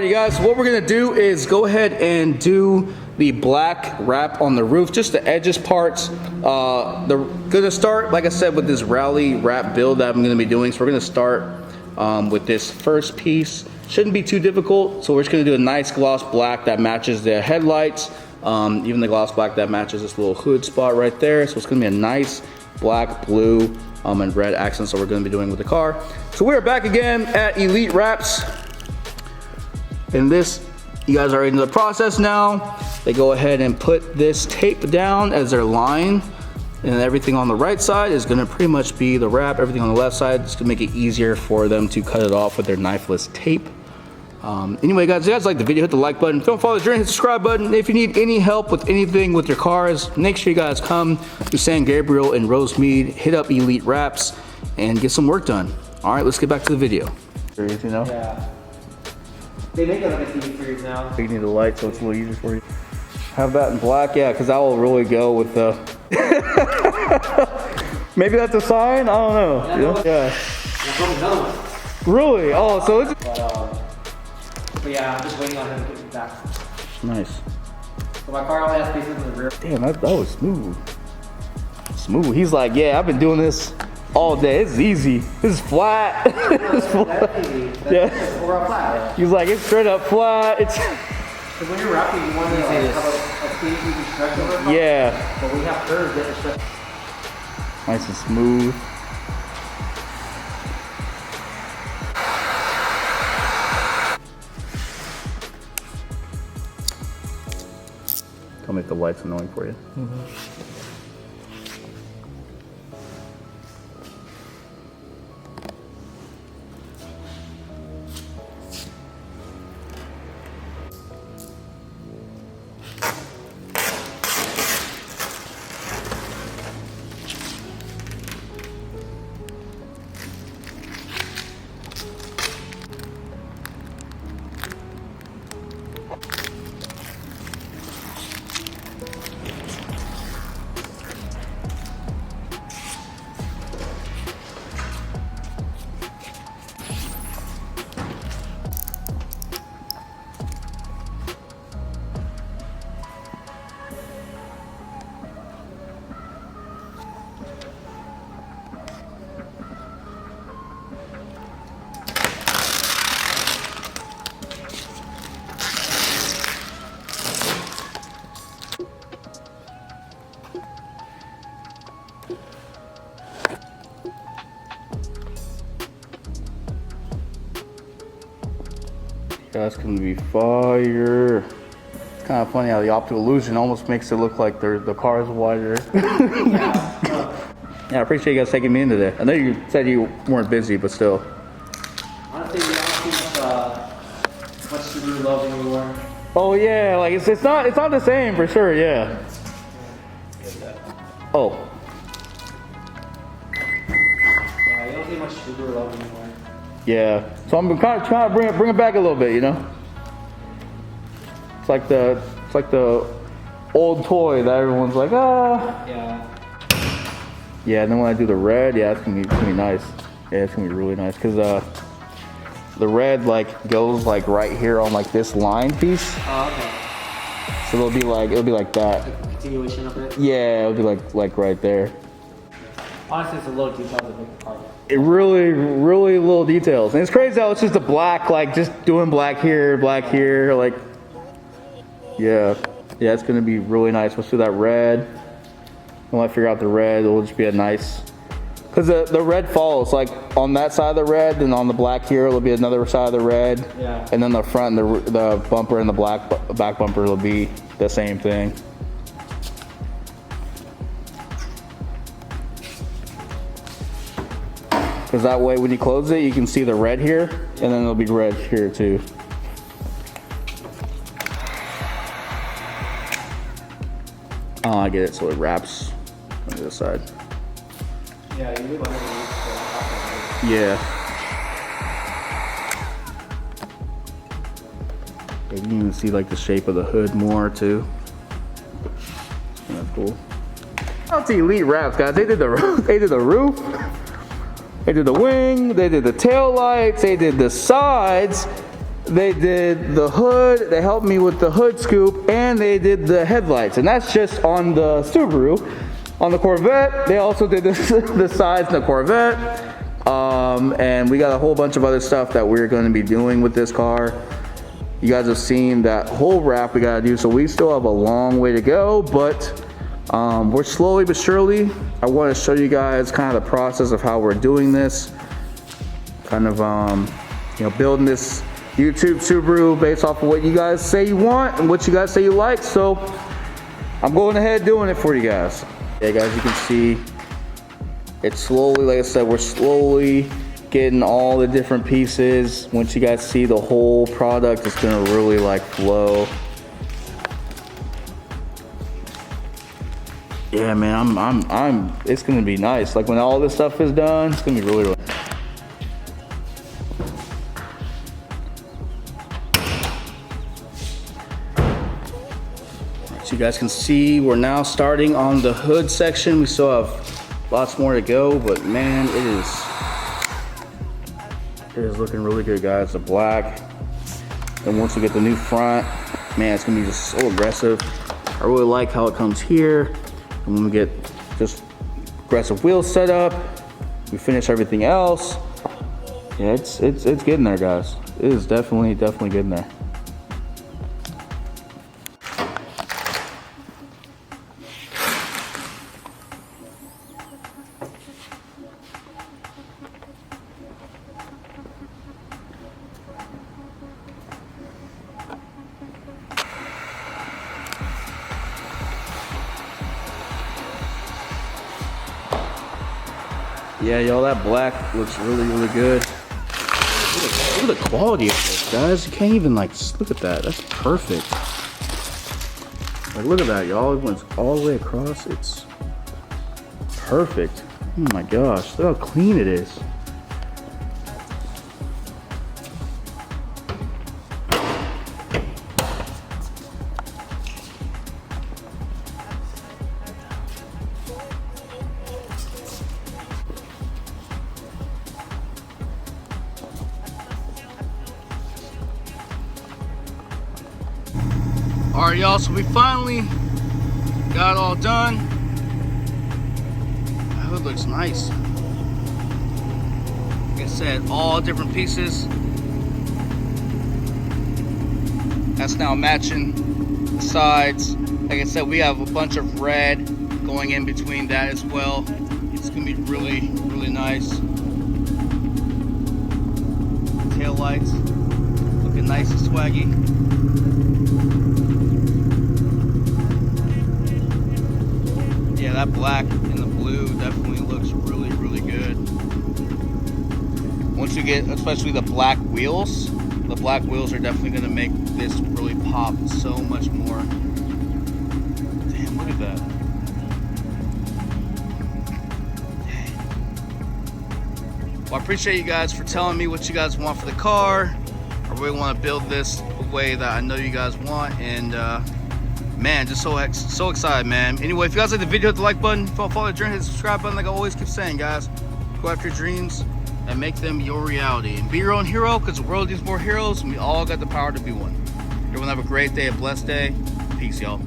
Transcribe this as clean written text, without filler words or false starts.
Alright, you guys, what we're gonna do is go ahead and do the black wrap on the roof, just the edges parts. Gonna start, like I said, with this rally wrap build that I'm gonna be doing. So we're gonna start with this first piece. Shouldn't be too difficult. So we're just gonna do a nice gloss black that matches the headlights. Even the gloss black that matches this little hood spot right there. So it's gonna be a nice black, blue, and red accents that we're gonna be doing with the car. So we're back again at Elite Wraps. And this, you guys are into the process now. They go ahead and put this tape down as their line, and everything on the right side is gonna pretty much be the wrap. Everything on the left side is gonna make it easier for them to cut it off with their knifeless tape. Anyway, guys, if you guys like the video, hit the like button. If you don't follow the journey, hit the subscribe button. If you need any help with anything with your cars, make sure you guys come to San Gabriel and Rosemead, hit up Elite Wraps, and get some work done. All right, let's get back to the video. You know? Yeah. They make it like a TV series now. You need the light so it's a little easier for you. Have that in black, yeah, because that will really go with the... Maybe that's a sign? I don't know. Yeah. Really? Oh, so it's... But yeah, I'm just waiting on him to get back. Nice. So my car only has pieces in the rear. Damn, that was smooth. Smooth. He's like, yeah, I've been doing this all day. It's easy. This is flat. It's flat. That's easy. That's flat. He's like, it's straight up flat. It's... Because when you're wrapping, you want to have a stage you can stretch over. Yeah. But we have curves that are stretched. Nice and smooth. Tell me if the light's annoying for you. That's gonna be fire. It's kind of funny how the optical illusion almost makes it look like the car is wider. Yeah, I appreciate you guys taking me in today. I know you said you weren't busy, but still. Honestly, we don't see much Subaru love anymore. Oh yeah, like it's not the same for sure. Yeah. Oh. Yeah, you don't see much Subaru love anymore. Yeah, so I'm kind of trying to bring it back a little bit, you know. It's like the old toy that everyone's like, ah. Yeah. Yeah, and then when I do the red, yeah, it's gonna be nice. Yeah, it's gonna be really nice because the red like goes like right here on like this line piece. Oh, okay. So it'll be like that. Like a continuation of it. Yeah, it'll be like right there. Honestly, it's a little detail to make the car. It really little details, and it's crazy how it's just a black, like just doing black here, like, yeah, it's gonna be really nice. Let's do that red. When I figure out the red, it'll just be a nice, because the red falls like on that side of the red, and on the black here it'll be another side of the red, yeah, and then the front, the bumper and the back bumper will be the same thing. Because that way when you close it, you can see the red here, and then it'll be red here too. Oh, I get it, so it wraps on the other side. Yeah, you need Yeah. You can even see like the shape of the hood more too. That's cool. Out to Elite Wraps, guys. They did the roof, they did the wing, they did the tail lights, they did the sides, they did the hood, they helped me with the hood scoop, and they did the headlights. And that's just on the Subaru. On the Corvette, they also did the sides in the Corvette. And we got a whole bunch of other stuff that we're going to be doing with this car. You guys have seen that whole wrap we got to do, so we still have a long way to go, but we're slowly but surely. I want to show you guys kind of the process of how we're doing this. Kind of, you know, building this YouTube Subaru based off of what you guys say you want and what you guys say you like. So I'm going ahead doing it for you guys. Yeah, guys, you can see it's slowly, like I said, we're slowly getting all the different pieces. Once you guys see the whole product, it's gonna really like flow. Yeah, man, it's gonna be nice. Like when all this stuff is done, it's gonna be really, really. So you guys can see we're now starting on the hood section. We still have lots more to go, but man, it is looking really good, guys. The black, and once we get the new front, man, it's gonna be just so aggressive. I really like how it comes here. And when we get just aggressive wheels set up, we finish everything else. Yeah, it's getting there, guys. It is definitely getting there. Yeah, y'all, that black looks really, really good. Look at the quality of this, guys. You can't even, like, look at that. That's perfect. Like, look at that, y'all. It went all the way across. It's perfect. Oh my gosh, look how clean it is. All right, y'all, so we finally got it all done. That hood looks nice. Like I said, all different pieces. That's now matching the sides. Like I said, we have a bunch of red going in between that as well. It's gonna be really, really nice. Taillights looking nice and swaggy. Yeah, that black and the blue definitely looks really, really good. Once you get, especially the black wheels are definitely going to make this really pop so much more. Damn, look at that. Dang. Well, I appreciate you guys for telling me what you guys want for the car. I really want to build this the way that I know you guys want, and man, just so excited, man. Anyway, if you guys like the video, hit the like button. Follow the journey, hit the subscribe button. Like I always keep saying, guys, go after your dreams and make them your reality. And be your own hero, because the world needs more heroes, and we all got the power to be one. Everyone have a great day, a blessed day. Peace, y'all.